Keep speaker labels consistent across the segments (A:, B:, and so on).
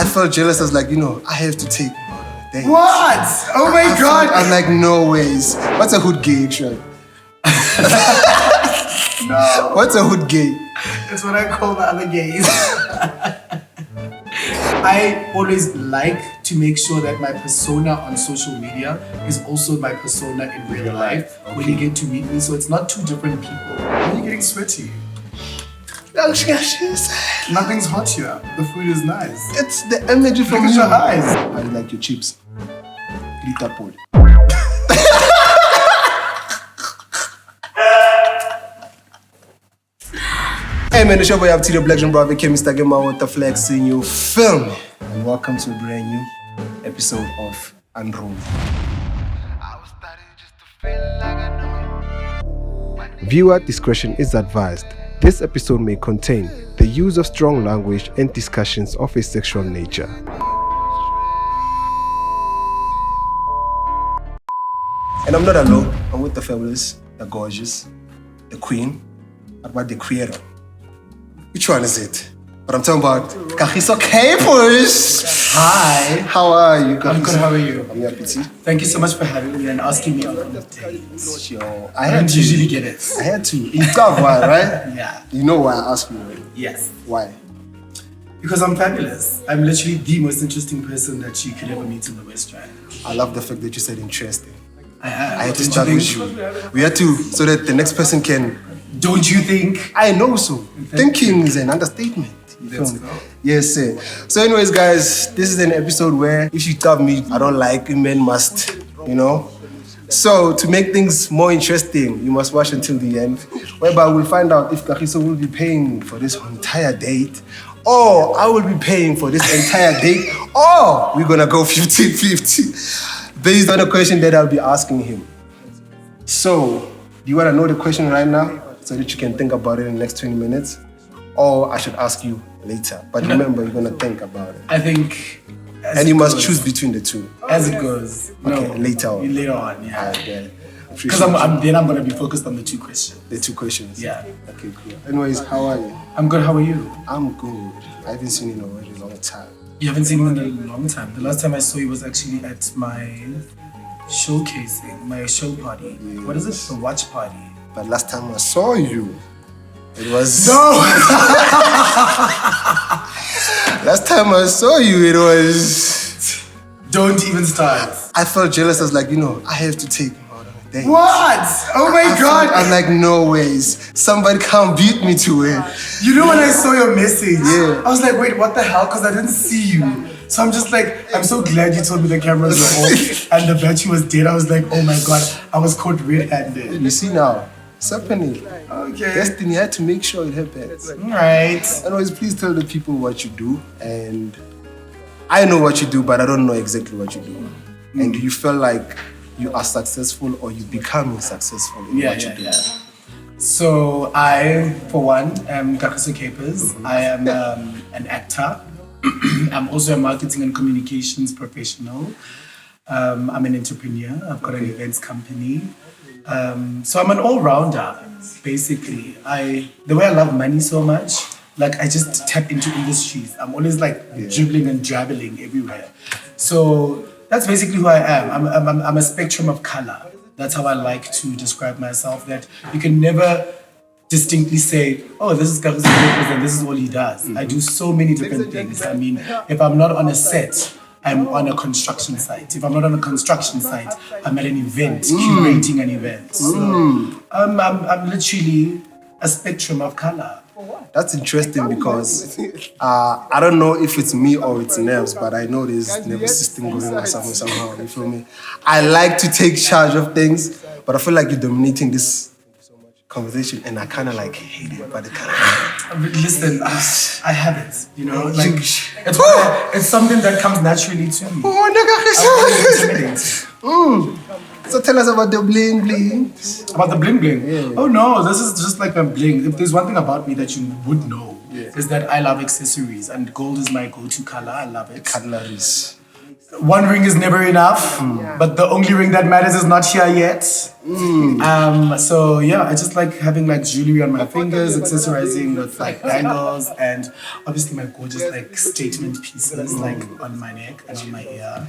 A: I felt jealous. I was like, I have to take him out on a date.
B: What? Oh my God.
A: I was like, no ways. What's a hood gay, actually?
B: No.
A: What's a hood gay?
B: It's what I call the other gays. I always like to make sure that my persona on social media is also my persona in real life when you get to meet me, so it's not two different people. Why are you getting sweaty? Nothing's hot here. The food is nice.
A: It's the energy from
B: Look at your eyes.
A: I like your chips. Lita Paul. Hey man, it's your boy Yuppie Tee, the Black John Bravo, Mr. Gamer with the flex in your film. And welcome to a brand new episode of Unruled. Viewer discretion is advised. This episode may contain the use of strong language and discussions of a sexual nature. And I'm not alone. I'm with the fabulous, the gorgeous, the queen, about the creator. Which one is it? But I'm talking about Kagiso Kuypers.
B: Hi.
A: How are you, Kagiso?
B: I'm good, how are you?
A: I'm Yuppie Tee.
B: Thank you so much for having me and asking me on the dates.
A: Yo,
B: I don't usually get it.
A: I had to. It's tough, why, right?
B: Yeah.
A: You know why I asked you, right?
B: Yes.
A: Why?
B: Because I'm fabulous. I'm literally the most interesting person that you could ever meet in the West, right?
A: I love the fact that you said interesting.
B: I have.
A: I had to start with you. We had to, so that the next person can...
B: Don't you think?
A: I know so. Thinking is an understatement.
B: Let's go.
A: Yes, sir. So anyways, guys, this is an episode where if you tell me I don't like, men must, So to make things more interesting, you must watch until the end, whereby we'll find out if Kagiso will be paying for this entire date, or I will be paying for this entire date, or we're gonna go 50-50 based on the question that I'll be asking him. So, do you wanna know the question right now so that you can think about it in the next 20 minutes? Or I should ask you later. But remember, you're gonna think about it.
B: I think...
A: And you must choose between the two.
B: As it goes.
A: Okay,
B: No.
A: later on.
B: Later on, yeah. Because
A: Because
B: then I'm going to be focused on the two questions.
A: the two questions.
B: Yeah.
A: Okay, cool. Anyways, how are you?
B: I'm good, how are you?
A: I'm good. I haven't seen you in a very long time.
B: You haven't seen me in a long time. The last time I saw you was actually at my showcasing, my show party.
A: Yes.
B: What is it? The watch party.
A: But last time I saw you, it was...
B: No!
A: Last time I saw you, it was...
B: Don't even start.
A: I felt jealous. I was like, I have to take him out on a date.
B: What? Oh my God.
A: I was like, no ways. Somebody can't beat me to it.
B: You know when I saw your message,
A: Yeah.
B: I was like, wait, what the hell? Because I didn't see you. So I'm just like, I'm so glad you told me the cameras were off and the battery was dead. I was like, oh my God, I was caught red-handed.
A: You see now, it's happening.
B: Okay.
A: Destiny had to make sure it happens.
B: Alright.
A: Anyways, please tell the people what you do. And I know what you do, but I don't know exactly what you do. And do you feel like you are successful or you becoming successful in what you do?
B: So I, for one, am Kagiso Kuypers. I am an actor. I'm also a marketing and communications professional. I'm an entrepreneur. I've got an events company. So I'm an all-rounder, basically. The way I love money so much, like I just tap into industries. I'm always like dribbling and dabbling everywhere. So that's basically who I am. I'm a spectrum of color. That's how I like to describe myself, that you can never distinctly say, oh, this is Kagiso Kuypers and this is all he does. I do so many different things. I mean, if I'm not on a set, I'm on a construction site. If I'm not on a construction site, I'm at an event, curating an event. So I'm literally a spectrum of color.
A: That's interesting because I don't know if it's me or it's nerves, but I know there's nervous system going on somehow, you feel me? I like to take charge of things, but I feel like you're dominating this conversation and I kind of like hate it, but it kind of...
B: Listen, I have it, like it's something that comes naturally to me.
A: So tell us about the bling bling.
B: About the bling bling?
A: Yeah.
B: Oh no, this is just like a bling. If there's one thing about me that you would know, is that I love accessories and gold is my go-to color. I love it.
A: Cutleries.
B: One ring is never enough, but the only ring that matters is not here yet. So yeah, I just like having like jewelry on my fingers, accessorizing with like bangles, and obviously my gorgeous like statement pieces like on my neck and on my ear.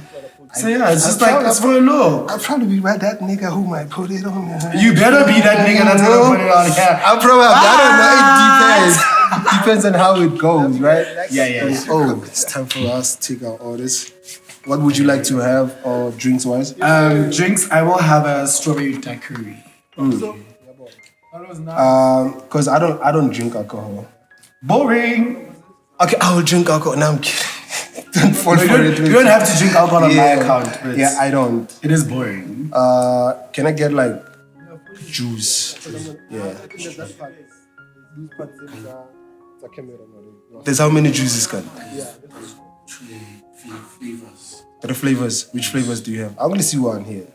B: So yeah, it's just like it's for a look.
A: I'll probably be that nigga who might put it on me.
B: You better be that nigga that's gonna put it on here.
A: I don't know. It depends. It depends on how it goes, right?
B: Yeah.
A: Oh, it's time for us to take our orders. What would you like to have, or drinks wise?
B: Drinks, I will have a strawberry daiquiri.
A: Because I don't drink alcohol.
B: Boring.
A: Okay, I will drink alcohol. No, I'm kidding. Don't fall for it.
B: You don't have to drink alcohol on my account. But
A: yeah, I don't.
B: It is boring.
A: Can I get like juice? Yeah. There's how many juices, can? Three flavors. Which flavors do you have? I only see one here.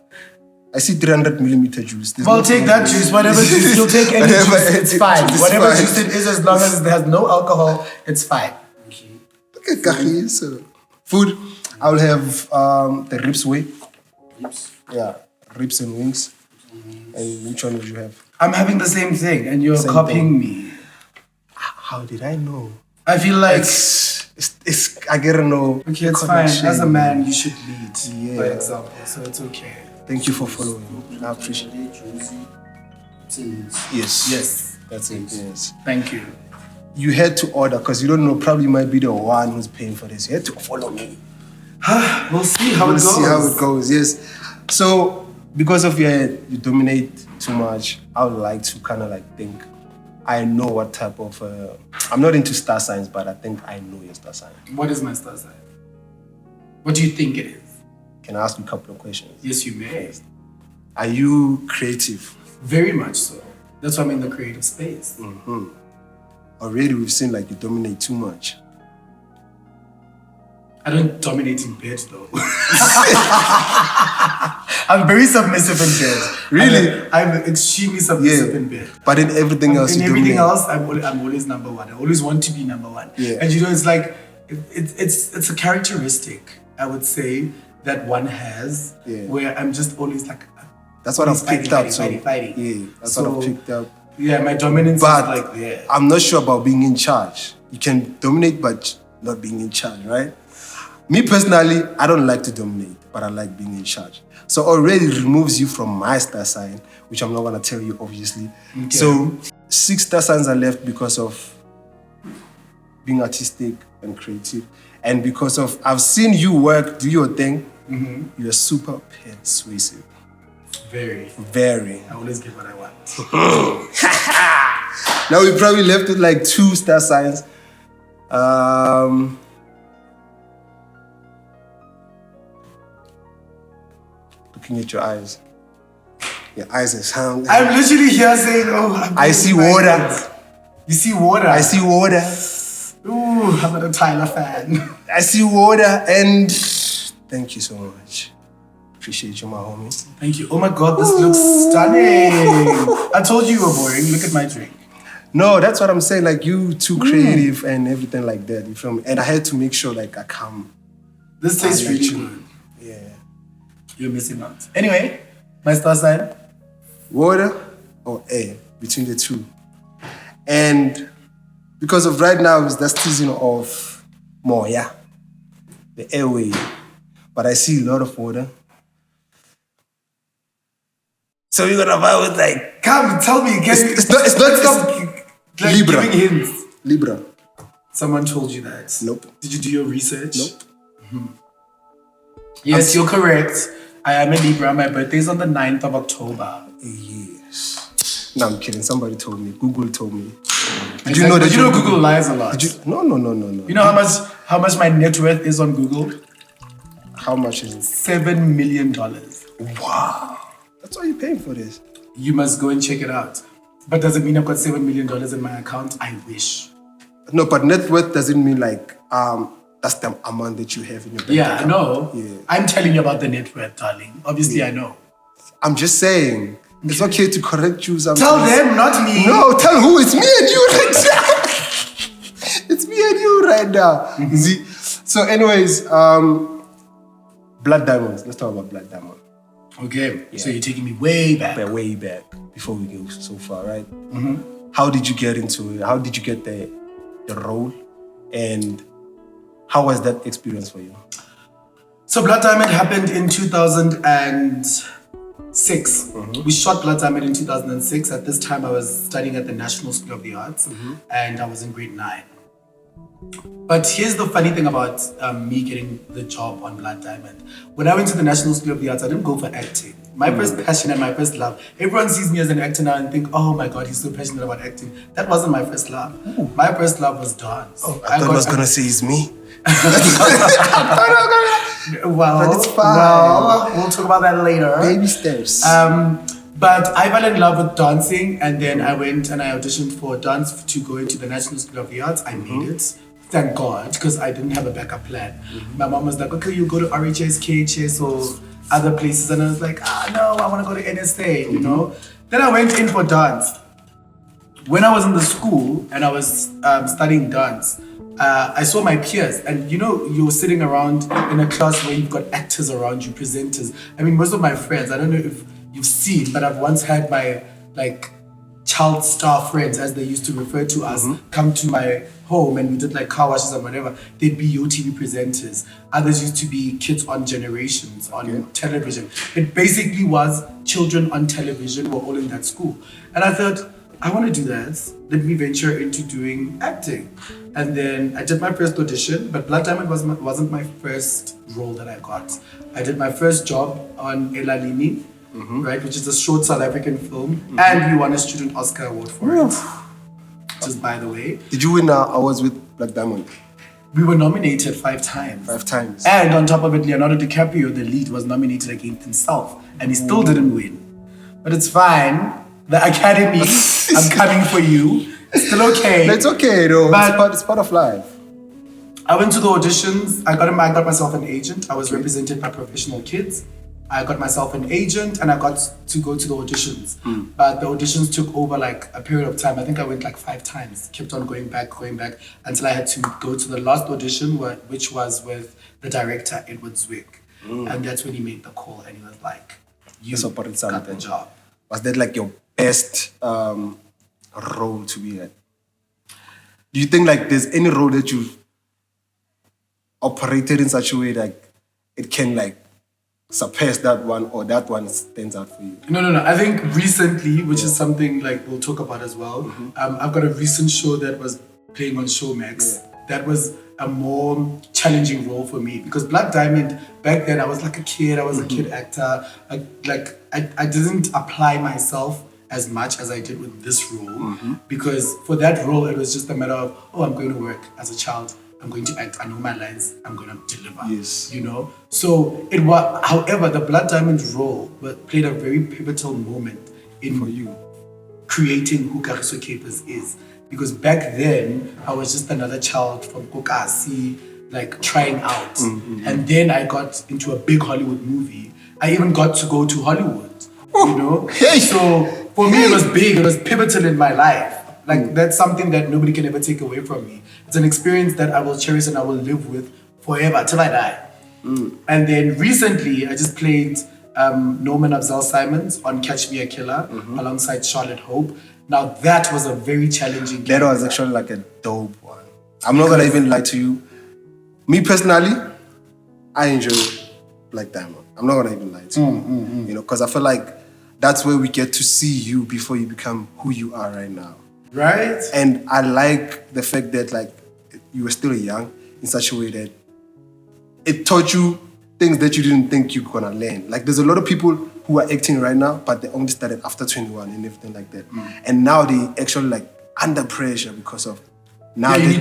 A: I see 300mm juice.
B: Well, take that juice. Whatever juice. You'll take any juice. It's fine. Whatever juice it is, as long as it has no alcohol, it's fine.
A: Look at Kagiso. Food. I will have the ribs way.
C: Ribs?
A: Yeah. Ribs and wings. And which one would you have?
B: I'm having the same thing, and you're copying me.
A: How did I know?
B: I feel like
A: it's I gotta know.
B: Okay, it's fine. As a man, you should lead by
A: Yeah.
B: example, so it's okay.
A: Thank you for following. I appreciate it. Yes. That's it. Yes.
B: Thank you.
A: You had to order because you don't know. Probably might be the one who's paying for this. You had to follow me.
B: We'll see how it goes.
A: See how it goes. Yes. So because of you dominate too much, I would like to kind of like think. I know what type of. I'm not into star signs, but I think I know your star sign.
B: What is my star sign? What do you think it is?
A: Can I ask you a couple of questions?
B: Yes, you may.
A: Are you creative?
B: Very much so. That's why I'm in the creative space.
A: Already we've seen like you dominate too much.
B: I don't dominate in bed though. I'm very submissive in bed.
A: Really?
B: I'm extremely submissive in bed.
A: But in everything else,
B: In
A: you
B: everything
A: dominate.
B: else, I'm always number one. I always want to be number one.
A: Yeah.
B: And you know, it's like it's a characteristic, I would say, that one has, where I'm just always like.
A: That's what I've picked up.
B: Fighting.
A: Yeah, that's what I've picked up.
B: Yeah, my dominance
A: But
B: is like there.
A: I'm not sure about being in charge. You can dominate, but not being in charge, right? Me personally, I don't like to dominate, but I like being in charge. So already it removes you from my star sign, which I'm not gonna tell you, obviously.
B: Okay.
A: So 6 star signs are left because of being artistic and creative, and because of I've seen you work, do your thing. You're super persuasive.
B: Very.
A: Very.
B: I always get what I want.
A: Now we probably left with like 2 star signs. Looking at your eyes. Your eyes are sound.
B: I'm literally here saying, oh,
A: I see water.
B: You see water?
A: I see water.
B: Ooh, I'm not a Tyler fan.
A: I see water, and thank you so much. Appreciate you, my homie.
B: Thank you. Oh my God, this looks stunning. I told you were boring. Look at my drink.
A: No, that's what I'm saying. Like you too creative and everything like that. You feel me? And I had to make sure like I come.
B: This tastes
A: I like
B: really
A: you.
B: good.
A: Yeah.
B: You're missing out. Anyway, my star sign.
A: Water or air, between the two. And because of right now is the season of more, yeah. The airway. But I see a lot of water. So we're gonna vibe with like
B: Come, tell me.
A: it's not
B: like
A: Libra.
B: giving hints.
A: Libra.
B: Someone told you that.
A: Nope.
B: Did you do your research?
A: Nope.
B: Yes, you're correct. I am a Libra. My birthday is on the 9th of October.
A: Yes. No, I'm kidding. Somebody told me. Google told me.
B: Did you know that Google lies a lot?
A: Did you? No.
B: You know how much my net worth is on Google?
A: How much is it?
B: $7 million.
A: Wow. That's why you're paying for this.
B: You must go and check it out. But does it mean I've got $7 million in my account? I wish.
A: No, but net worth doesn't mean like that's the amount that you have in your bank
B: Yeah, I
A: account.
B: know.
A: Yeah.
B: I'm telling you about the net worth, darling. Obviously, I know.
A: I'm just saying. It's okay to correct you sometimes.
B: Tell them, not me.
A: No, tell who? It's me and you right now. It's me and you right now. See? So anyways, Blood Diamonds. Let's talk about Blood Diamond.
B: Okay, so you're taking me way back.
A: Way back before we go so far, right? How did you get into it? How did you get the role? And how was that experience for you?
B: So Blood Diamond happened in 2006. We shot Blood Diamond in 2006. At this time, I was studying at the National School of the Arts, and I was in grade 9. But here's the funny thing about me getting the job on Blood Diamond. When I went to the National School of the Arts, I didn't go for acting. My first passion and my first love. Everyone sees me as an actor now and think, oh my God, he's so passionate about acting. That wasn't my first love. My first love was dance.
A: I thought I was going to say it's me.
B: Well,
A: but it's fine.
B: Well, we'll talk about that later.
A: Baby steps.
B: But I fell in love with dancing, and then I went and I auditioned for dance to go into the National School of the Arts. I made it. Thank God, because I didn't have a backup plan. My mom was like, okay, you go to RHS, KHS, or other places. And I was like, no, I want to go to NSA, you know? Then I went in for dance. When I was in the school and I was studying dance, I saw my peers, and you know, you're sitting around in a class where you've got actors around you, presenters. I mean, most of my friends, I don't know if you've seen, but I've once had my child star friends, as they used to refer to us, come to my home, and we did car washes and whatever. They'd be UTV presenters. Others used to be kids on Generations on television. It basically was children on television were all in that school. And I thought, I want to do that. Let me venture into doing acting. And then I did my first audition, but Blood Diamond wasn't my first role that I got. I did my first job on Elalini, right, which is a short South African film, and we won a Student Oscar Award for it. Just by the way.
A: Did you win awards with Blood Diamond?
B: We were nominated 5 times.
A: 5 times.
B: And on top of it, Leonardo DiCaprio, the lead, was nominated against himself, and he still didn't win. But it's fine. The Academy, I'm coming for you. It's still okay.
A: It's okay though. It's part of life.
B: I went to the auditions. I got myself an agent. I was represented by professional kids. I got myself an agent, and I got to go to the auditions. But the auditions took over a period of time. I think I went 5 times. Kept on going back, until I had to go to the last audition, which was with the director, Edward Zwick. And that's when he made the call, and he was like, you got the job.
A: Was that your best role to be at? Do you think there's any role that you've operated in such a way that it can surpass that one, or that one stands out for you?
B: No. I think recently, which is something we'll talk about as well, I've got a recent show that was playing on Showmax. That was a more challenging role for me, because Blood Diamond, back then I was a kid, I was a kid actor. I didn't apply myself as much as I did with this role, because for that role it was just a matter of, I'm going to work as a child, I'm going to act, I know my lines, I'm going to deliver.
A: Yes.
B: You know? So it was, however, the Blood Diamond role played a very pivotal moment in
A: for you
B: creating who Kagiso Kuypers is. Because back then, I was just another child from Kokasi, trying out. And then I got into a big Hollywood movie. I even got to go to Hollywood, you know? So for me, it was big, it was pivotal in my life. That's something that nobody can ever take away from me. It's an experience that I will cherish and I will live with forever, till I die. And then recently, I just played Norman Abzal Simons on Catch Me a Killer, alongside Charlotte Hope. Now that was a very challenging game.
A: That was actually a dope one. I'm not gonna even lie to you. Me personally, I enjoy Black Diamond. I'm not gonna even lie to you. You know, because I feel that's where we get to see you before you become who you are right now.
B: Right?
A: And I like the fact that you were still young in such a way that it taught you things that you didn't think you were gonna learn. There's a lot of people who are acting right now, but they only started after 21 and everything like that. And now they actually under pressure because of now the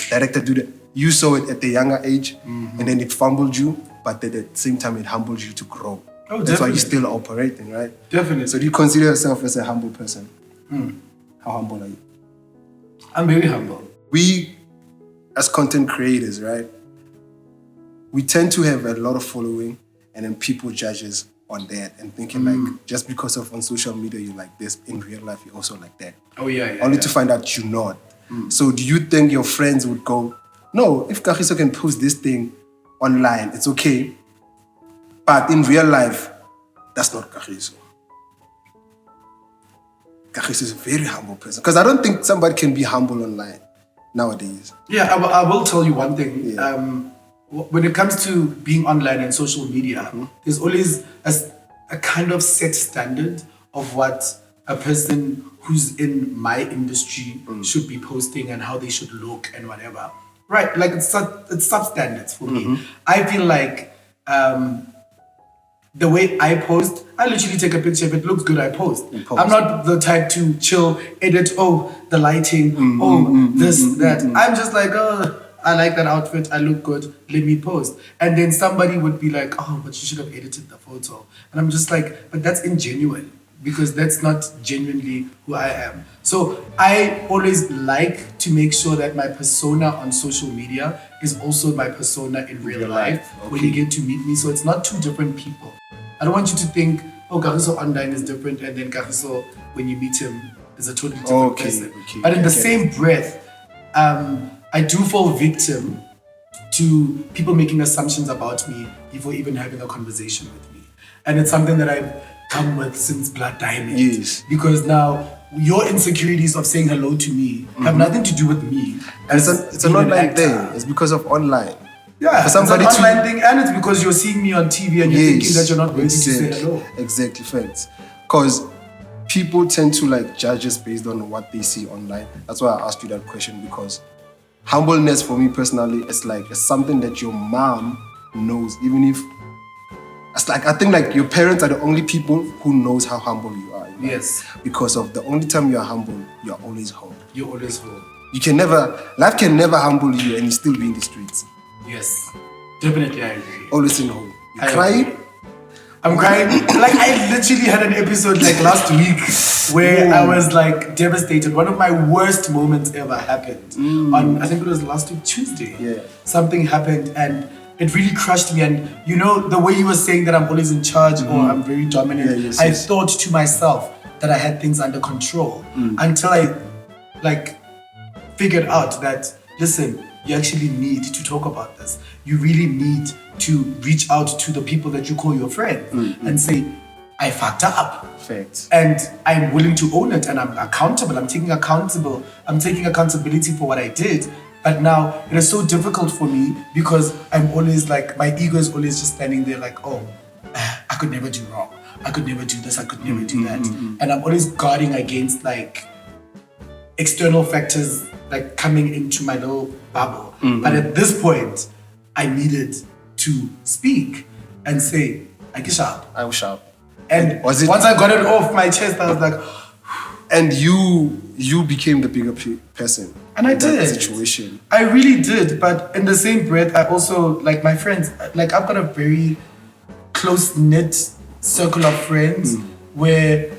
A: director do that. You saw it at the younger age, and then it fumbled you, but at the same time it humbled you to grow.
B: Oh,
A: that's why you're still operating, right?
B: Definitely.
A: So do you consider yourself as a humble person? How humble are you?
B: I'm very humble.
A: We, as content creators, right, we tend to have a lot of following, and then people judge us on that and thinking just because of on social media you're like this, in real life you're also like that.
B: Oh yeah.
A: Only to find out you're not. So do you think your friends would go, no, if Kagiso can post this thing online, it's okay, But in real life, that's not Kagiso. Kagiso is a very humble person. Because I don't think somebody can be humble online nowadays.
B: Yeah, I will tell you one thing.
A: Yeah.
B: When it comes to being online and social media, there's always a kind of set standard of what a person who's in my industry should be posting and how they should look and whatever. Right, like it's substandards for me. I feel like the way I post, I literally take a picture. If it looks good, I post. I'm not the type to chill, edit, the lighting, that. I'm just like, I like that outfit, I look good, let me post. And then somebody would be like, but you should have edited the photo. And I'm just like, but that's ingenuine, because that's not genuinely who I am. So I always like to make sure that my persona on social media is also my persona in real life when you get to meet me. So it's not two different people. I don't want you to think, Kagiso online is different, and then Kagiso, when you meet him, is a totally different person. But in the same breath, I do fall victim to people making assumptions about me before even having a conversation with me. And it's something that I've come with since Blood Diamond.
A: Yes.
B: Because now your insecurities of saying hello to me have nothing to do with me.
A: And it's an online thing. It's because of online.
B: Yeah, it's an online thing, and it's because you're seeing me on TV and you're thinking that you're not ready to say hello.
A: Exactly, friends. Because people tend to like judge us based on what they see online. That's why I asked you that question, because humbleness for me personally is like it's something that your mom knows, even if it's like I think like your parents are the only people who knows how humble you are.
B: Yes.
A: Because of the only time you are humble, you are always home.
B: You're always home.
A: Life can never humble you and you still be in the streets.
B: Yes. Definitely I agree.
A: Always in home. You crying?
B: I'm crying. Like I literally had an episode like last week where I was like devastated. One of my worst moments ever happened on, I think it was last week Tuesday.
A: Yeah.
B: Something happened and it really crushed me. And you know, the way you were saying that I'm always in charge or I'm very dominant, I thought to myself that I had things under control until I like figured out that, listen, you actually need to talk about this. You really need to reach out to the people that you call your friends and say, I fucked up.
A: Facts.
B: And I'm willing to own it and I'm accountable. I'm taking accountability for what I did. But now it is so difficult for me because I'm always like, my ego is always just standing there like, I could never do wrong. I could never do this. I could never do that. And I'm always guarding against like external factors like coming into my little bubble. But at this point, I needed to speak and say, I was sharp. And once I got it off my chest, I was like,
A: and you became the bigger person.
B: And I did.
A: That situation.
B: I really did. But in the same breath, I also, like my friends, like I've got a very close-knit circle of friends where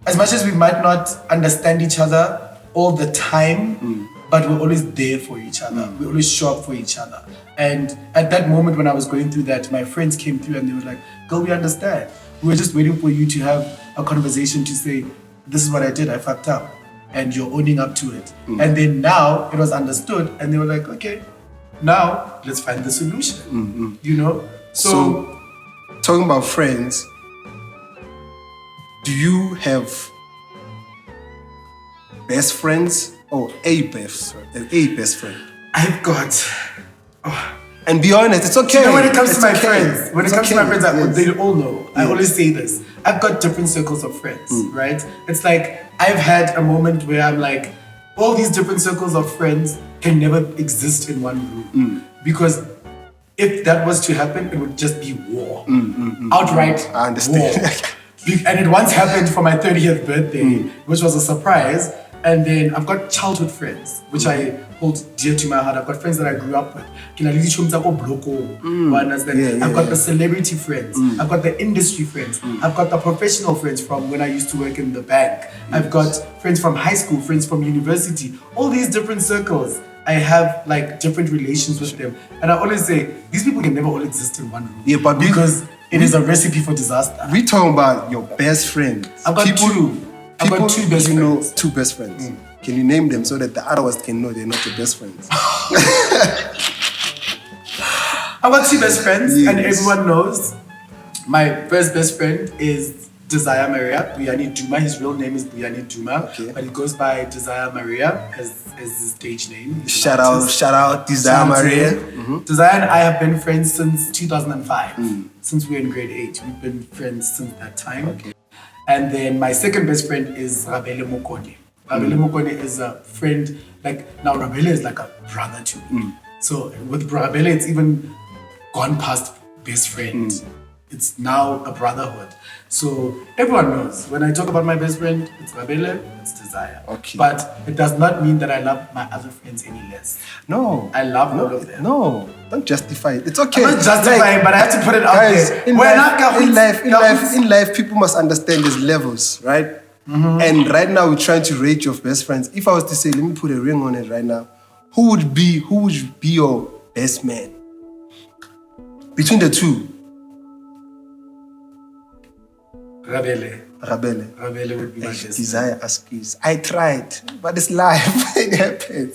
B: as much as we might not understand each other all the time, but we're always there for each other. We always show up for each other. And at that moment when I was going through that, my friends came through and they were like, girl, we understand. We were just waiting for you to have a conversation to say, this is what I did, I fucked up. And you're owning up to it. And then now it was understood and they were like, okay, now let's find the solution. You know?
A: So talking about friends, do you have best friends or a best friend?
B: I've got...
A: And be honest, it's okay.
B: You know, when it comes to my friends, they all know. I always say this. I've got different circles of friends, right? It's like, I've had a moment where I'm like, all these different circles of friends can never exist in one room. Because if that was to happen, it would just be war. Outright
A: I understand.
B: War. And it once happened for my 30th birthday, which was a surprise. And then I've got childhood friends, which I hold dear to my heart. I've got friends that I grew up with. I've got the celebrity friends. I've got the industry friends. I've got the professional friends from when I used to work in the bank. I've got friends from high school, friends from university. All these different circles. I have like different relations with them. And I always say, these people can never all exist in one room.
A: Yeah, but
B: because it is a recipe for disaster.
A: We're talking about your best friends.
B: I've got two. I've got two best friends.
A: Know two best friends. Can you name them so that the others can know they're not your best friends?
B: I've got two best friends and everyone knows My first best friend is Desire Maria, Buyani Duma. His real name is Buyani Duma, but he goes by Desire Maria as his stage name. He's
A: Shout out, Desire Maria.
B: Desire and I have been friends since 2005. Since we were in grade 8. We've been friends since that time.
A: Okay.
B: And then my second best friend is Rabele Mokone. Rabele Mokone is a friend, now Rabele is like a brother to me. So with Rabele, it's even gone past best friend. It's now a brotherhood. So everyone knows when I talk about my best friend, it's Rabele, it's Desire.
A: Okay.
B: But it does not mean that I love my other friends any less.
A: No.
B: I love all of them.
A: No, don't justify it. It's okay.
B: I'm not justifying, but I have to put it out
A: guys,
B: there.
A: In life, people must understand there's levels, right? And right now we're trying to rate your best friends. If I was to say, let me put a ring on it right now, who would be your best man? Between the two.
B: Rabele would be my best.
A: Desire Askis. I tried, but it's life. It happens.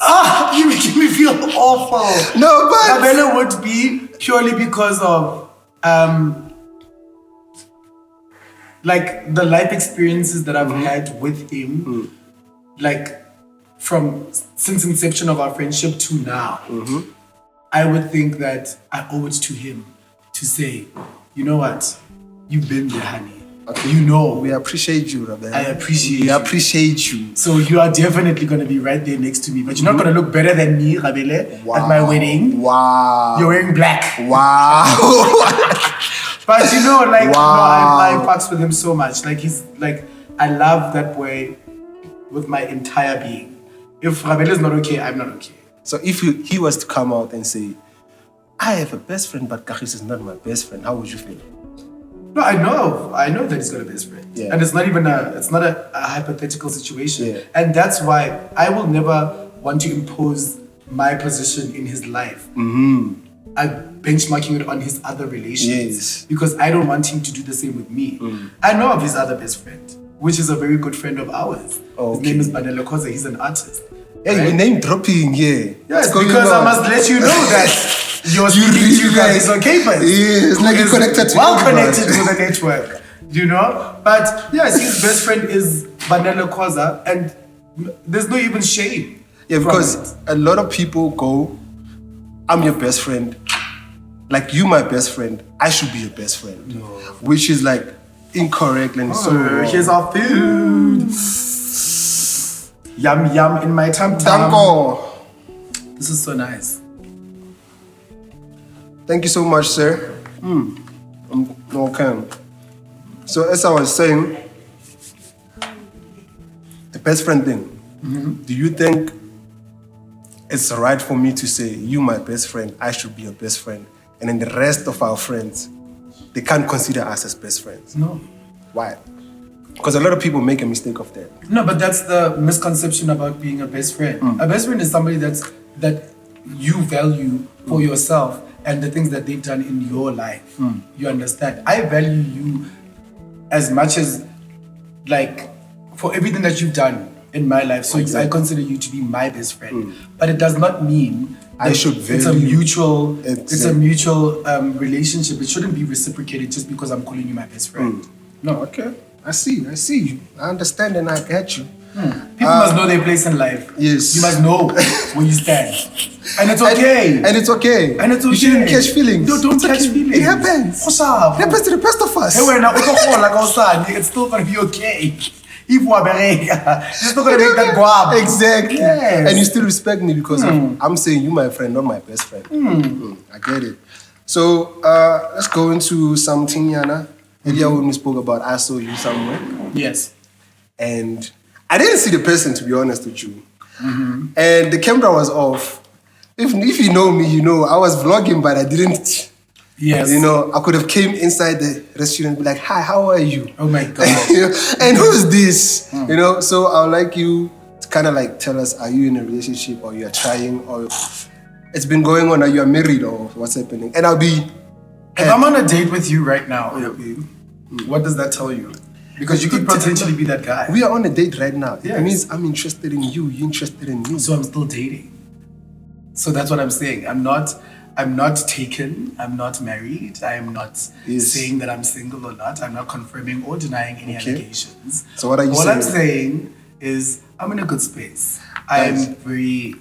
B: You make me feel awful.
A: No, but
B: Rabele would be purely because of the life experiences that I've had with him, from since inception of our friendship to now. I would think that I owe it to him to say, you know what, you've been there, honey.
A: Okay.
B: You know.
A: We appreciate you, Rabele.
B: I appreciate you.
A: We appreciate you.
B: So you are definitely going to be right there next to me. But you're not going to look better than me, Rabele, at my wedding.
A: Wow.
B: You're wearing black.
A: Wow.
B: But I fucks with him so much. I love that boy with my entire being. If Rabele is not okay, I'm not okay.
A: So if he was to come out and say, I have a best friend, but Kagiso is not my best friend, how would you feel?
B: No, I know that he's got a best friend.
A: Yeah.
B: And it's not even a hypothetical situation.
A: Yeah.
B: And that's why I will never want to impose my position in his life. I'm benchmarking it on his other relations.
A: Yes.
B: Because I don't want him to do the same with me. I know of his other best friend, which is a very good friend of ours.
A: Okay.
B: His name is Banelo Koze. He's an artist.
A: Hey, your name dropping, yeah.
B: Yes, because I must let you know that you're speaking to Kagiso Kuypers.
A: Yes, you're connected to
B: connected to the network, But yes, his best friend is Banelo Koza, and there's no even shame.
A: Yeah, because a lot of people go, I'm your best friend. Like, you my best friend, I should be your best friend.
B: No.
A: Which is incorrect and so wrong.
B: Here's our food. Yum yum in my tam tam.
A: Danko.
B: This is so nice.
A: Thank you so much, sir. Okay. So as I was saying, the best friend thing. Do you think it's right for me to say, you my best friend, I should be your best friend, and then the rest of our friends, they can't consider us as best friends?
B: No.
A: Why? Because a lot of people make a mistake of that.
B: No, but that's the misconception about being a best friend. A best friend is somebody that you value for yourself and the things that they've done in your life. You understand? I value you as much as for everything that you've done in my life. So I consider you to be my best friend. But it does not mean
A: I should
B: it's a mutual
A: It's
B: a mutual relationship. It shouldn't be reciprocated just because I'm calling you my best friend. No.
A: Okay. I see you. I understand and I get you.
B: People must know their place in life.
A: Yes.
B: You must know where you stand. And it's okay.
A: And it's okay.
B: And it's okay.
A: You shouldn't catch feelings.
B: No, don't catch feelings.
A: It happens.
B: What's up?
A: It happens to the best of us.
B: Hey, it's still gonna be okay. If we are it's still gonna make that go up.
A: Exactly.
B: Yes.
A: And you still respect me because I'm saying you my friend, not my best friend. I get it. So let's go into something, Yana. Earlier when we spoke about I saw you somewhere.
B: Yes.
A: And I didn't see the person, to be honest with you. And the camera was off. If you know me, you know I was vlogging, but I didn't.
B: Yes.
A: I could have came inside the restaurant and be like, hi, how are you?
B: Oh my God.
A: And who's this? So I would like you to kind of tell us, are you in a relationship or you're trying or it's been going on, or you're married or what's happening? And I'll be...
B: If I'm on a date with you right now, what does that tell you? Because you could potentially be that guy.
A: We are on a date right now.
B: Yes.
A: It means I'm interested in you, you're interested in me.
B: So I'm still dating. So that's what I'm saying. I'm not I'm not taken. I'm not married. I am not
A: Yes.
B: saying that I'm single or not. I'm not confirming or denying any
A: Okay.
B: allegations.
A: So what are you
B: All
A: saying?
B: I'm saying is I'm in a good space. I'm
A: Guys.
B: very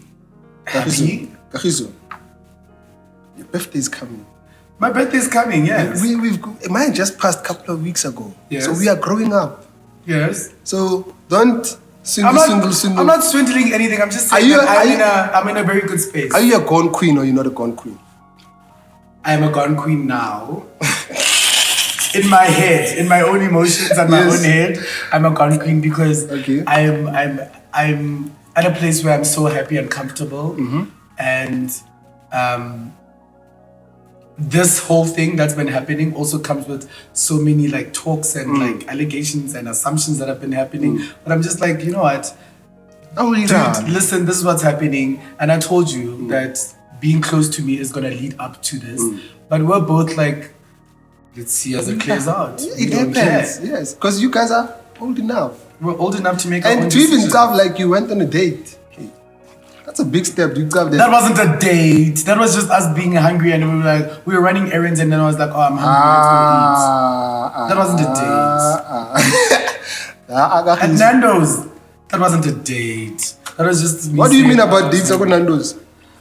B: happy.
A: Kagiso, your birthday is coming.
B: My birthday is coming, yes.
A: Mine just passed a couple of weeks ago.
B: Yes.
A: So we are growing up.
B: Yes.
A: So don't single.
B: I'm not swindling anything. I'm just saying I'm in a very good space.
A: Are you a gone queen or you're not a gone queen?
B: I'm a gone queen now. In my head, in my own emotions and my own head, I'm a gone queen because I'm at a place where I'm so happy and comfortable, and this whole thing that's been happening also comes with so many like talks and like allegations and assumptions that have been happening. But I'm just like, you know what? Dude, listen, this is what's happening, and I told you that being close to me is gonna lead up to this. But we're both like, let's see as it plays out.
A: It happens, yes, because you guys are old enough.
B: We're old enough to make our own
A: And to even
B: decisions.
A: stuff like you went on a date. Okay. That's a big step. You got
B: That wasn't a date. That was just us being hungry, and we were running errands, and then I was like, oh, I'm hungry, let's go eat. That wasn't a date. At Nando's, that wasn't a date. That was just me.
A: What do you mean
B: saying,
A: about dates at Nando's?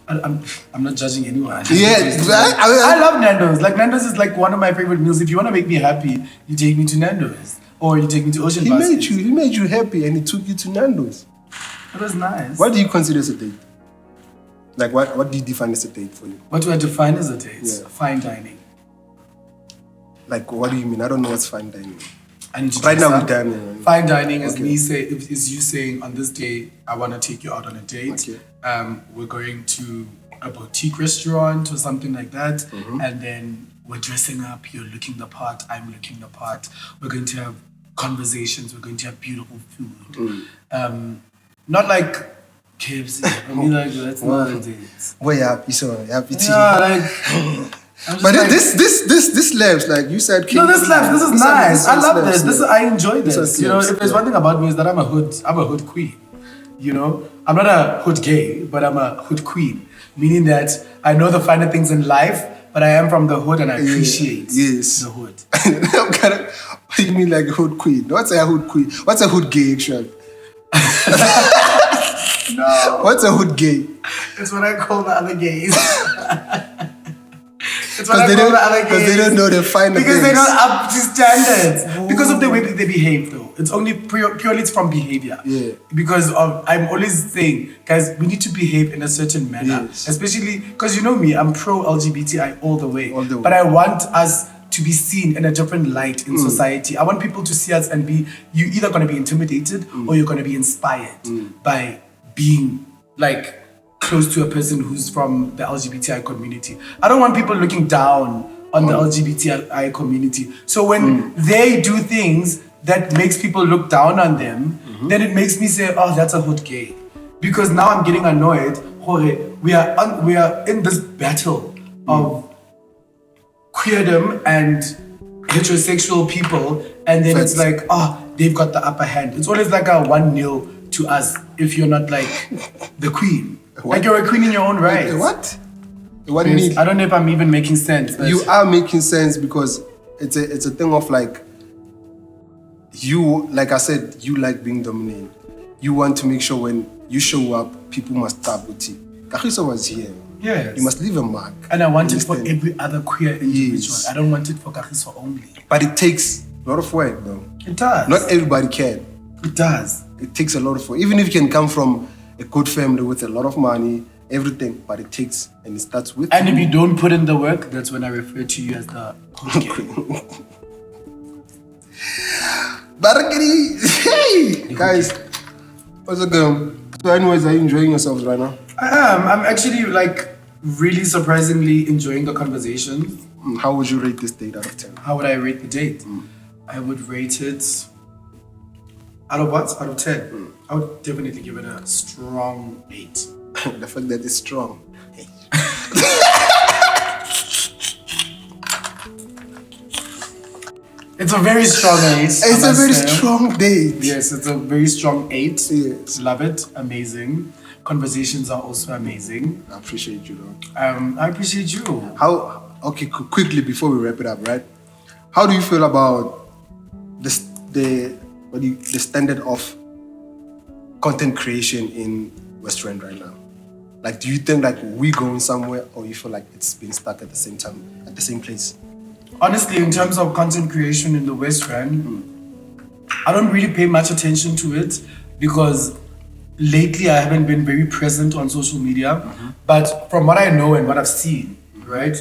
B: I'm not judging anyone.
A: Yeah,
B: I love Nando's. Like Nando's is like one of my favorite meals. If you want to make me happy, you take me to Nando's or you take me to Ocean Basket.
A: He made you happy and he took you to Nando's.
B: That was nice.
A: What do you consider as a date? Like what do you define as a date for you?
B: What do I define as a date?
A: Yeah.
B: Fine dining.
A: Like what do you mean? I don't know what's fine dining.
B: I need to
A: Right
B: dress
A: now
B: up.
A: we're dining.
B: Fine dining is is you saying on this day I want to take you out on a date.
A: Okay.
B: We're going to a boutique restaurant or something like that, and then we're dressing up. You're looking the part. I'm looking the part. We're going to have conversations. We're going to have beautiful food. Not like KFC. I mean, like that's not a date.
A: We're happy, so happy tea.
B: Yeah, like.
A: But this slaps, like you said.
B: No, this slaps. This is nice. I love
A: slaps,
B: this.
A: yeah.
B: I enjoy this.
A: This
B: You know,
A: slaps,
B: if there's one thing about me is that I'm a hood queen. You know, I'm not a hood gay, but I'm a hood queen, meaning that I know the finer things in life, but I am from the hood and I appreciate the hood.
A: What do you mean like a hood queen? What's a hood queen? What's a hood gay actually?
B: No.
A: What's a hood gay?
B: It's what I call the other gays. It's
A: Because they don't know the finer
B: because
A: things.
B: they're not up to standards. Because of the way that they behave, though. It's only purely it's from behavior.
A: Yeah.
B: Because I'm always saying, guys, we need to behave in a certain manner.
A: Yes.
B: Especially because you know me, I'm pro LGBTI all the way.
A: All the way.
B: But I want us to be seen in a different light in society. I want people to see us and you're either going to be intimidated or you're going to be inspired by being like close to a person who's from the LGBTI community. I don't want people looking down on the LGBTI community. So when they do things that makes people look down on them, then it makes me say, oh, that's a hood gay. Because now I'm getting annoyed. We are in this battle of queerdom and heterosexual people, and then it's like, oh, they've got the upper hand. It's always like a 1-0 to us if you're not like the queen.
A: What?
B: Like you're a queen in your own right.
A: What? What do you mean?
B: I don't know if I'm even making sense. But
A: You are making sense because it's a thing of like you, like I said, you like being dominated. You want to make sure when you show up, people must start with you. Kagiso was here.
B: yes.
A: You must leave a mark.
B: And I want it for
A: Understand?
B: every other queer individual.
A: Yes.
B: I don't want it for Kagiso only.
A: But it takes a lot of work though.
B: It does.
A: Not everybody can.
B: It does.
A: It takes a lot of work. Even if you can come from a good family with a lot of money, everything, but it takes, and it starts with
B: And if you don't put in the work, that's when I refer to you as the hood gay.
A: Hey! Guys, what's up, girl? So anyways, are you enjoying yourselves right now?
B: I am. I'm actually like really surprisingly enjoying the conversation.
A: How would you rate this date out of 10?
B: How would I rate the date? I would rate it out of what? Out of 10. I would definitely give it a strong 8.
A: The fact that it's strong.
B: It's a very strong 8.
A: It's a very strong date.
B: Yes, it's a very strong 8.
A: Yes.
B: Love it. Amazing. conversations are also amazing.
A: I appreciate you, though.
B: I appreciate you.
A: Okay, quickly before we wrap it up, right? How do you feel about the standard of content creation in West Rand right now? Like, do you think like we going somewhere, or you feel like it's been stuck at the same time, at the same place?
B: Honestly, in terms of content creation in the West Rand, I don't really pay much attention to it because lately I haven't been very present on social media. But from what I know and what I've seen, right,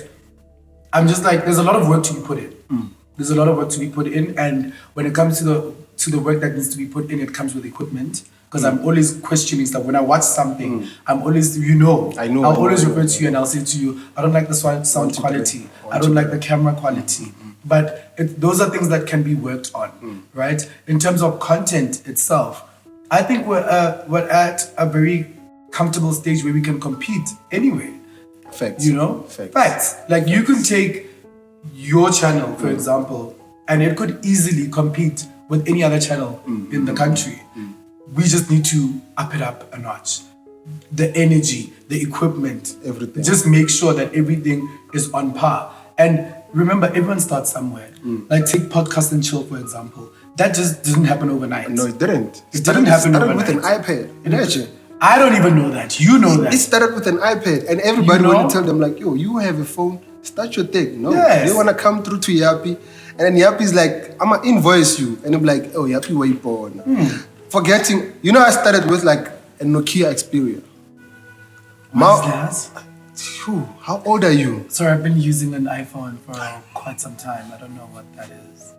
B: I'm just like, there's a lot of work to be put in. There's a lot of work to be put in, and when it comes to the work that needs to be put in, it comes with equipment. Because I'm always questioning stuff. When I watch something, I'm always, I'll always refer to you and I'll say to you, I don't like the sound quality. I don't like the camera quality. But those are things that can be worked on, right? In terms of content itself, I think we're at a very comfortable stage where we can compete anyway.
A: Facts.
B: Facts. Like you can take your channel, for example, and it could easily compete with any other channel in the country. We just need to up it up a notch. The energy, the equipment,
A: everything.
B: Just make sure that everything is on par. And remember, everyone starts somewhere. Like take Podcast and Chill, for example. That just didn't happen overnight.
A: No, it didn't.
B: It didn't happen overnight.
A: With an iPad. Imagine.
B: I don't even know that. You know that.
A: It started with an iPad, and everybody wanted to tell them like, yo, you have a phone, start your thing. No,
B: yes.
A: They want to come through to Yuppie, and then Yuppie's like, I'm gonna invoice you, and I'm like, oh, Yuppie, where you born? Forgetting, I started with like a Nokia Xperia. How old are you?
B: Sorry, I've been using an iPhone for quite some time. I don't know what that is.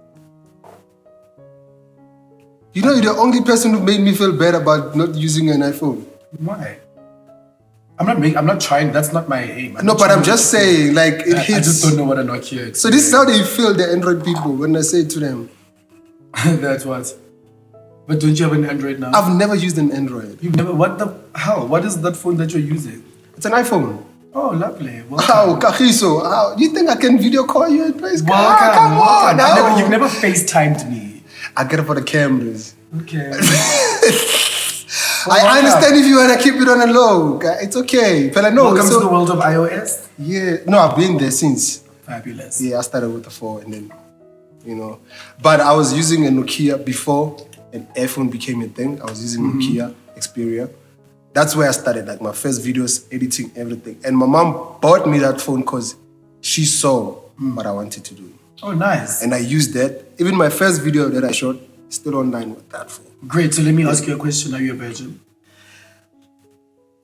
A: You're the only person who made me feel bad about not using an iPhone.
B: Why? I'm not trying. That's not my aim.
A: I'm just saying, like, it hits.
B: I just don't know what a Nokia is.
A: So this is how they feel, the Android people, when I say it to them.
B: That's what. But don't you have an Android now?
A: I've never used an Android.
B: You've never? What the hell? What is that phone that you're using?
A: It's an iPhone.
B: Oh, lovely.
A: How, Kagiso? How? You think I can video call you at place?
B: Welcome.
A: Come on.
B: No. You've never FaceTimed me.
A: I get it for the cameras.
B: Okay.
A: I understand if you want to keep it on a low. It's okay. But I know.
B: Welcome to the world of iOS.
A: Yeah. No, I've been there since.
B: Fabulous.
A: Yeah, I started with the 4 and then, But I was using a Nokia before an iPhone became a thing. I was using Nokia Xperia. That's where I started, like my first videos, editing, everything. And my mom bought me that phone because she saw what I wanted to do.
B: Oh, nice.
A: And I used that. Even my first video that I shot, still online with that phone.
B: Great. So let me ask you a question. Are you a virgin?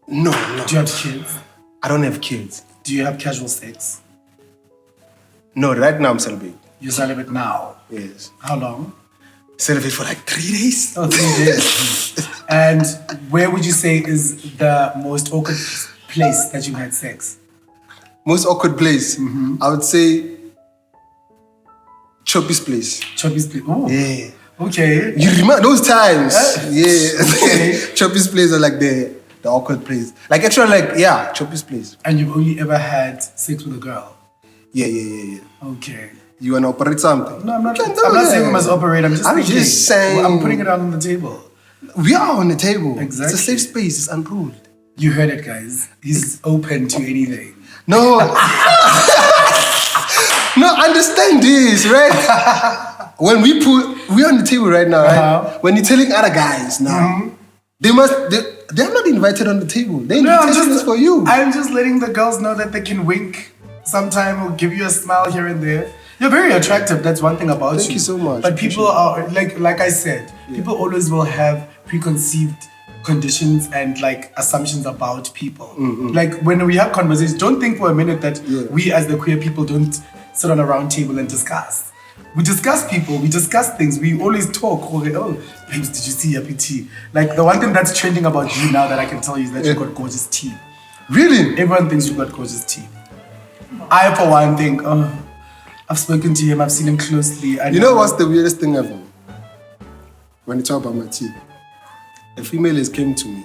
A: No.
B: Do you have kids?
A: I don't have kids.
B: Do you have casual sex?
A: No, right now I'm celibate.
B: You're celibate now?
A: Yes.
B: How long?
A: Celibate for like 3 days.
B: Oh, 3 days. And where would you say is the most awkward place that you had sex?
A: Most awkward place? I would say Choppy's place.
B: Choppy's place? Oh.
A: Yeah.
B: Okay.
A: You remember those times? Yeah.
B: Okay.
A: Choppy's place are like the awkward place. Like actually Choppy's place.
B: And you've only ever had sex with a girl?
A: Yeah.
B: Okay.
A: You want to operate something?
B: No, I'm not saying we must operate. I'm just
A: saying.
B: I'm putting it out on the table.
A: We are on the table.
B: Exactly.
A: It's a safe space. It's unruled.
B: You heard it, guys. He's open to anything.
A: No. No, understand this, right? When we're on the table right now, right? When you're telling other guys now, they're not invited on the table. They're inviting us for you.
B: I'm just letting the girls know that they can wink sometime or give you a smile here and there. You're very attractive. That's one thing about you.
A: Thank you so much.
B: But people are like I said, people always will have preconceived conditions and like assumptions about people. Like when we have conversations, don't think for a minute that we as the queer people don't sit on a round table and discuss. We discuss people, we discuss things, we always talk. Oh, babes, did you see Yuppie Tee? Like the one thing that's trending about you now that I can tell you is that you've got gorgeous teeth.
A: Really?
B: Everyone thinks you've got gorgeous teeth. I, for one, think, I've spoken to him, I've seen him closely.
A: You know what's the weirdest thing ever? When you talk about my teeth. A female has came to me.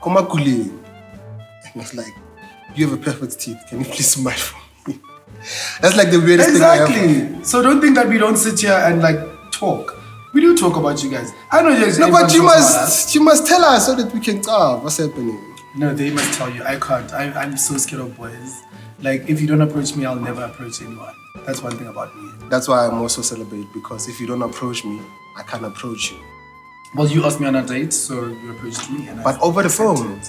A: Komakule. And was like, you have a perfect teeth. Can you please smile for me? That's like the weirdest thing ever.
B: Exactly. So don't think that we don't sit here and like talk. We do talk about you guys. I know you.
A: No, but you must tell us so that we can tell what's happening.
B: No, they must tell you. I can't. I'm so scared of boys. Like, if you don't approach me, I'll never approach anyone. That's one thing about me.
A: That's why I'm also celibate, because if you don't approach me, I can't approach you.
B: Well, you asked me on a date, so you approached me. And
A: but over the phone.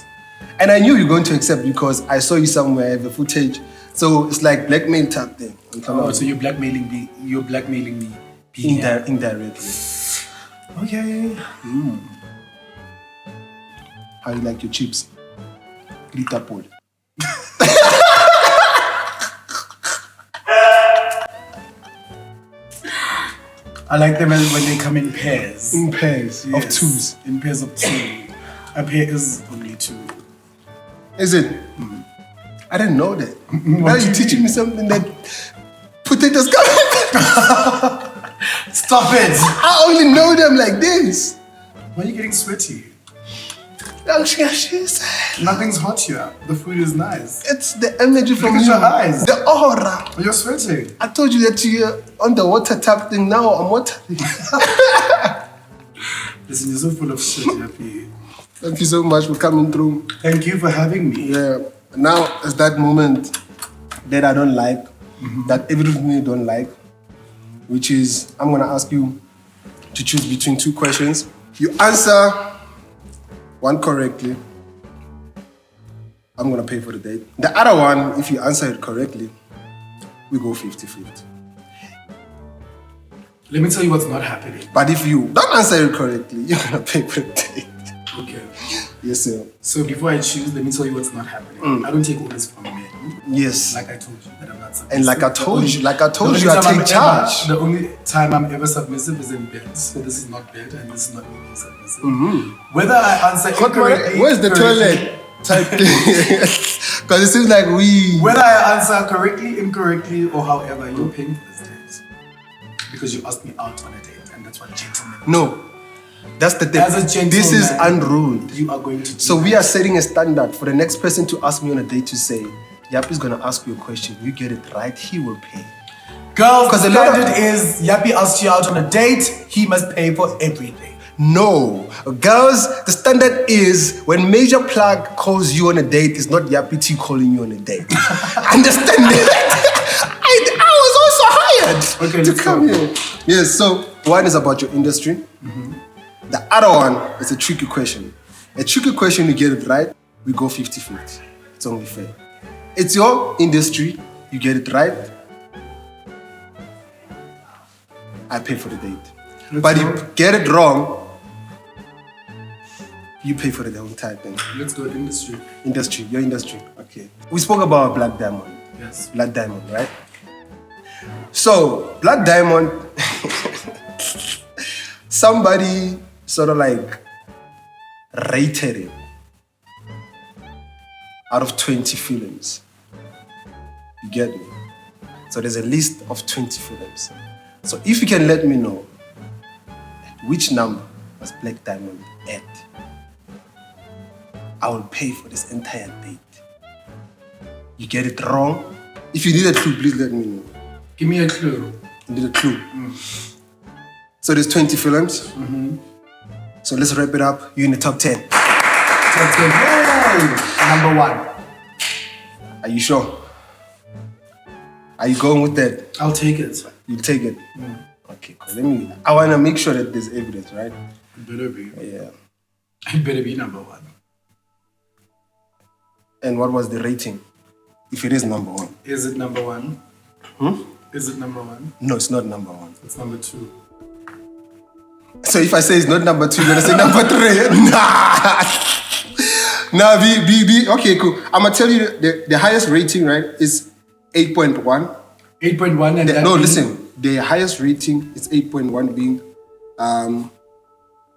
A: And I knew you were going to accept because I saw you somewhere, the footage. So it's like blackmail type thing.
B: So you're blackmailing me. You're blackmailing me.
A: Indirectly.
B: Okay.
A: How you like your chips? Glitter pod.
B: I like them when they come in pairs.
A: In pairs of twos.
B: In pairs of two. A pair is only two.
A: Is it? I didn't know that. Now you're teaching me something that potatoes come.
B: Stop it!
A: I only know them like this.
B: Why are you getting sweaty?
A: It's
B: Nothing's hot here. The food is nice.
A: It's the energy from
B: Look at your eyes.
A: The aura.
B: You're sweating.
A: I told you that you're on the water tap thing. Now I'm watering.
B: Listen, you're so full of shit, Yuppie.
A: Thank you so much for coming through.
B: Thank you for having me.
A: Yeah. Now is that moment that I don't like, that everyone don't like, which is I'm gonna ask you to choose between two questions. If you answer one correctly, I'm gonna pay for the date. The other one, if you answer it correctly, we go 50-50.
B: Let me tell you what's not happening.
A: But if you don't answer it correctly, you're gonna pay for the date.
B: Okay.
A: Yes, sir.
B: So before I choose, let me tell you what's not happening. I don't take orders from men.
A: Yes.
B: Like I told you that I'm not submissive.
A: And like I told you, I take charge.
B: The only time I'm ever submissive is in bed. So this is not bed and this is not me being submissive. Whether I answer incorrectly...
A: Where's the toilet? Because it seems like
B: Whether I answer correctly, incorrectly, or however, you're paying for this date. Because you asked me out on a date, and that's what gentlemen do.
A: No. That's the thing.
B: As a gentleman,
A: this is unruled.
B: You are going to do
A: So we are setting a standard for the next person to ask me on a date to say, Yuppie's gonna ask you a question. You get it right, he will pay.
B: Girls, the standard is Yuppie asked you out on a date, he must pay for everything.
A: No. Girls, the standard is when Major Plug calls you on a date, it's not Yuppie Tee calling you on a date. Understand that? I was also hired to come here. Yes, so one is about your industry. The other one is a tricky question. A tricky question, you get it right, we go 50-50. It's only fair. It's your industry, you get it right, I pay for the date. But if you get it wrong, you pay for the whole entire thing.
B: Let's go industry.
A: Industry, your industry. Okay. We spoke about Black Diamond.
B: Yes.
A: Black Diamond, right? So, Black Diamond, somebody sort of like rated it out of 20 films. You get me? So there's a list of 20 films. So if you can let me know which number was Black Diamond at, I will pay for this entire date. You get it wrong? If you need a clue, please let me know.
B: Give me a clue.
A: You need a clue. So there's 20 films. So let's wrap it up. You're in the top 10.
B: Top 10. Yay! Number 1.
A: Are you sure? Are you going with that?
B: I'll take it.
A: You'll take it? Okay, cool. I want to make sure that there's evidence, right?
B: It better be.
A: Yeah.
B: It better be number 1.
A: And what was the rating? If it is number 1.
B: Is it number 1? Is it number 1?
A: No, it's not number 1.
B: It's number 2.
A: So if I say it's not number 2, you're gonna say number 3? Nah. Nah, be. Okay, cool. I'm gonna tell you the highest rating, right, is 8.1.
B: 8.1 and
A: no, listen. The highest rating is 8.1 being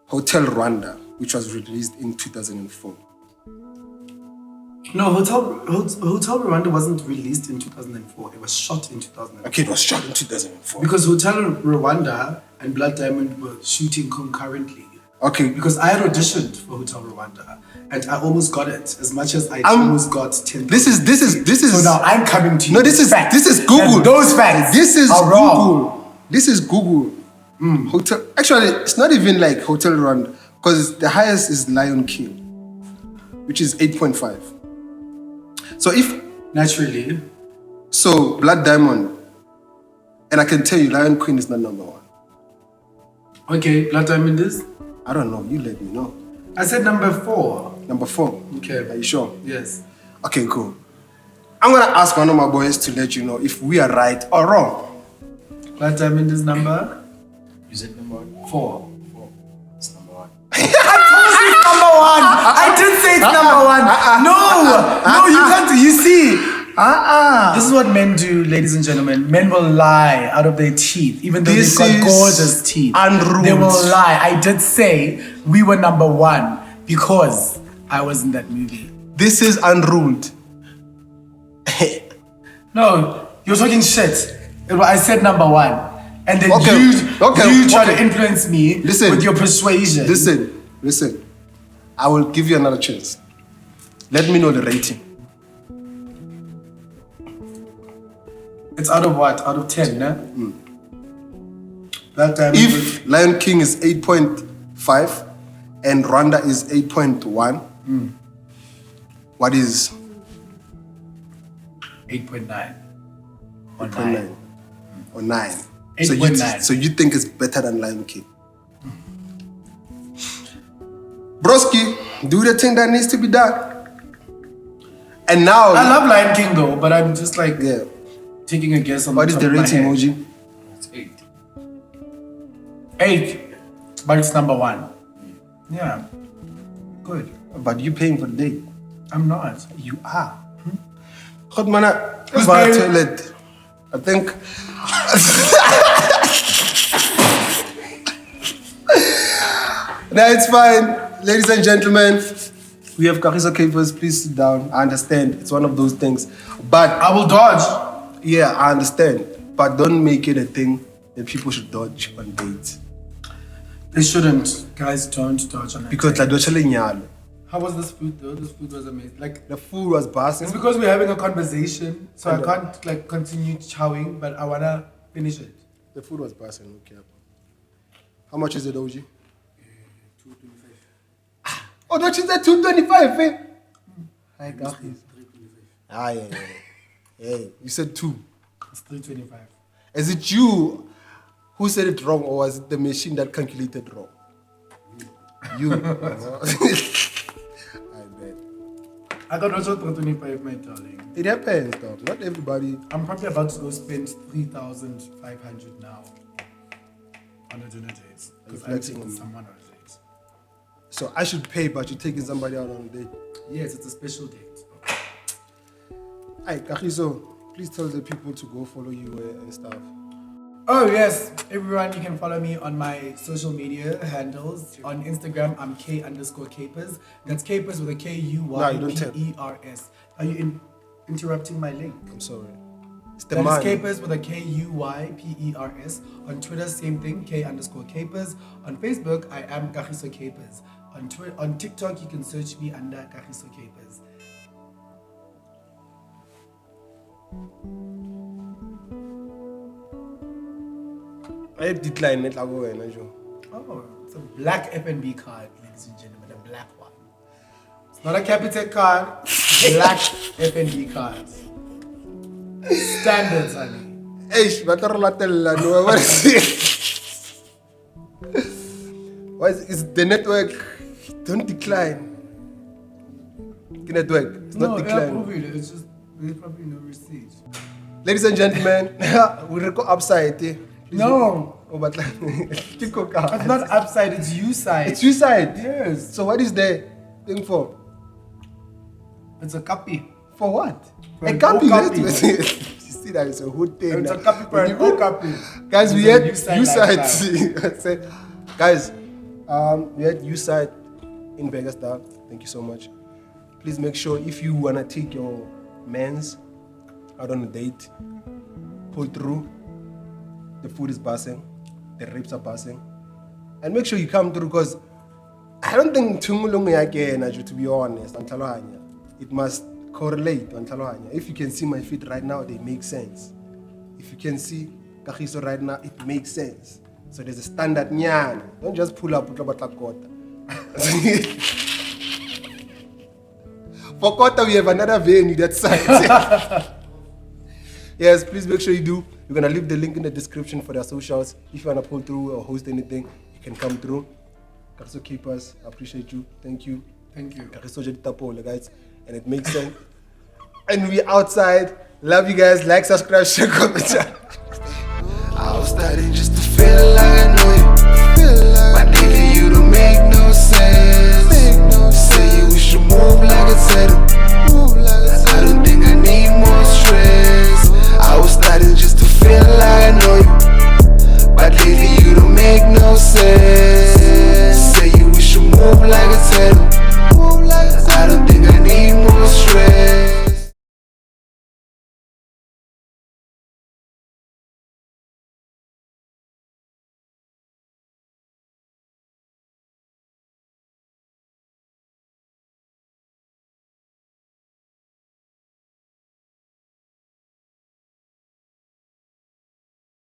A: Hotel Rwanda, which was released in 2004.
B: No, Hotel Rwanda wasn't released in 2004. It was shot in 2004.
A: Okay, it was shot in 2004.
B: Because Hotel Rwanda and Blood Diamond were shooting concurrently.
A: Okay.
B: Because I had auditioned for Hotel Rwanda and I almost got it, as much as I almost got 10.
A: This is.
B: So now I'm coming to you.
A: No, this is Google.
B: And those facts
A: This is
B: are
A: Google.
B: wrong.
A: This is Google. Hotel. Actually, it's not even like Hotel Rwanda because the highest is Lion King, which is 8.5. So
B: Naturally.
A: So Blood Diamond, and I can tell you, Lion Queen is not number 1.
B: Okay, Blood Diamond is?
A: I don't know. You let me know.
B: I said number 4.
A: Number 4.
B: Okay.
A: Are you sure?
B: Yes.
A: Okay, cool. I'm gonna ask one of my boys to let you know if we are right or wrong.
B: Blood Diamond is number?
C: You said number 1?
B: 4.
C: It's number 1.
B: Number 1. I did say it's number 1. No, you can't. You see. This is what men do, ladies and gentlemen. Men will lie out of their teeth, even though
A: This
B: they've got
A: is
B: gorgeous teeth.
A: unruled.
B: They will lie. I did say we were number 1 because I was in that movie.
A: This is Unruled.
B: No, you're talking shit. I said number 1, and then
A: Okay,
B: you try to influence me with your persuasion.
A: Listen. I will give you another chance. Let me know the rating.
B: It's out of what? Out of 10, nah? That time.
A: If Lion King is 8.5 and Rwanda is 8.1, what is
B: 8.9 or
A: 8.9
B: 9?
A: or 9?
B: 8.9.
A: So you think it's better than Lion King? Broski, do the thing that needs to be done. And now,
B: I love Lion King though, but I'm just like
A: yeah.
B: taking a guess on
A: What is
B: top
A: the
B: of my
A: rating,
B: head.
A: Moji?
C: It's 8.
B: 8, but it's number 1. Yeah, good.
A: But you paying for the date.
B: I'm not.
A: You are. God, man,
B: Who's
A: my
B: paying?
A: toilet. I think. No, it's fine. Ladies and gentlemen, we have Kagiso Kuypers. Please sit down. I understand. It's one of those things. But,
B: I will dodge.
A: yeah, I understand. But don't make it a thing that people should dodge on dates.
B: They shouldn't. Guys, don't dodge on it.
A: Because la dochele nyalo.
B: How was this food though? This food was amazing. Like,
A: The food was passing.
B: it's because we're having a conversation, so I
A: And,
B: can't like continue chowing, but I wanna finish it.
A: The food was passing. Okay. How much is it, OG?
B: 225.
A: Oh, that is at 225, eh? I got this.
B: 325.
A: Ah, yeah. Hey, you said 2.
B: It's 325.
A: Is it you who said it wrong, or was it the machine that calculated wrong? You. I bet.
B: I got also 325, my darling.
A: It happens, though. Not everybody.
B: I'm probably about to go spend 3,500 now on a dinner date because I'm
A: flexing
B: taking
A: on me?
B: someone on a date.
A: So I should pay, but you're taking somebody out on a date.
B: Yes, it's a special date.
A: Hi, Kagiso, please tell the people to go follow you and stuff.
B: Oh yes, everyone, you can follow me on my social media handles. On Instagram, I'm K_Kuypers. That's Kuypers with a Kuypers. Are you interrupting my link?
A: I'm sorry. It's the
B: That
A: man.
B: is Kuypers with a Kuypers. On Twitter, same thing, K_Kuypers. On Facebook, I am Kagiso Kuypers. On TikTok, you can search me under Kagiso Kuypers.
A: I decline it. I'll go in.
B: Oh, it's a black F&B card, ladies and gentlemen, a black one. It's not a Capitec card, black F&B card. Standards, honey.
A: Hey, but no, what is it? Why is the network? Don't decline. The network. It's not decline.
B: It's just there's probably no receipt.
A: Ladies and gentlemen, we record upside. Please.
B: No,
A: Oh, but
B: it's not upside. It's U side.
A: It's your side.
B: Yes,
A: So what is the thing for?
B: it's a copy.
A: For what?
B: For
A: A
B: an
A: copy.
B: old copy.
A: You see that it's a good thing.
B: It's a
A: now.
B: copy for an old copy.
A: Guys, we
B: It's
A: had
B: a
A: U
B: U-side
A: side. Guys, we had U side in Vegas. Thank you so much. Please make sure if you wanna take your mans out on a date, pull through. The food is passing, the ribs are passing, and make sure you come through because I don't think Tungulungu again, to be honest, on Talohanya. It must correlate on Talohanya. If you can see my feet right now, they make sense. If you can see Kagiso right now, it makes sense. So there's a standard nyan. Don't just pull up kota. For Kota, we have another venue that side. Yes, please make sure you do. We're gonna leave the link in the description for their socials. If you wanna pull through or host anything, you can come through. Kagiso Kuypers, I appreciate you. Thank you.
B: Thank you.
A: Kagiso Kuypers, guys, and it makes sense. And we outside. Love you guys. Like, subscribe, share, comment. I was starting just to feel like I know you. But daily you don't make no sense. Say you should move like a settle. I don't think I need more stress. I was starting just to feel like I know you. But lately you don't make no sense. Say you should move like a settle.